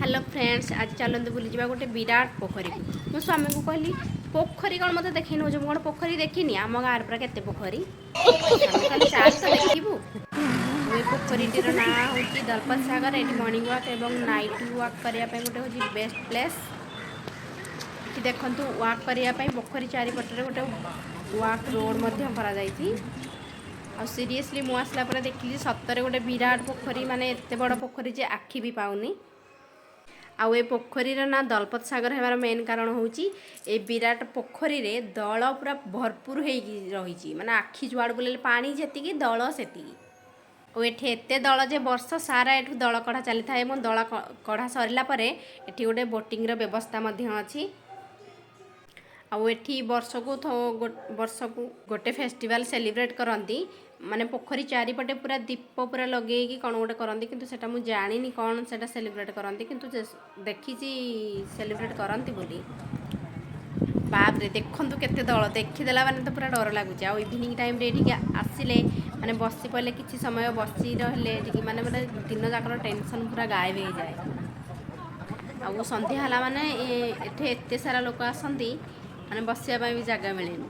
Hello friends, आज चलते बुली जा गोटे विराट पोखरी को मो स्वामी को कहली पोखरी कौन मत देख नौ कौन पोखरी देखनी आम गाँव पूरा केते पोखरी स्वामी कहले चाल तो देखू। ये पोखरीटीर ना हूँ दलपत सागर। ये मॉर्निंग वॉक एवं नाइट वॉक करने गोटे हूँ बेस्ट प्लेस। ये देखु वॉक करने पोखरी चारिपटे गोटे वॉक रोड आ सीरियसली मु आसला पर देखिली सतरे गोटे विराट पोखरी माने एते बड़ पोखरी जे आखि भी पाउनी। आउ ए पोखरीर ना दलपत सागर हेबार मेन कारण होची ए विराट पोखरी रे दल पूरा भरपूर हो रही माने आखि जुआड़ बुले पानी जेतिकी दल सेतिकी। और एठे एते दल जे वर्ष सारा एठू दल कढ़ा चली थाए। मो दल कढ़ा सरला परे एठी गोटे बोटिंग रो व्यवस्था मध्य अछि। आउ एठी वर्ष को गोटे फेस्टिवल सेलिब्रेट करती माने पोखरी चारिपटे पूरा दीप पूरा लगे कौन गोटे करती किंतु सेटा मु जानिनी कौन सेटा सेलिब्रेट करती किंतु देखी सेलिब्रेट करती बोली। बाप रे देखंतु केते दल देखीदेला माने तो पूरा डर लगुच। आ इवनिंग टाइम रे एठी आसिले माने बसी पड़े किछि समय बसी रहले माने माने दिन जाकर टेंशन पूरा गायब हो जाए। आ संध्या हला माने एठे एते सारा लोक आसंती माने बसिया भी जगह मिलेनी।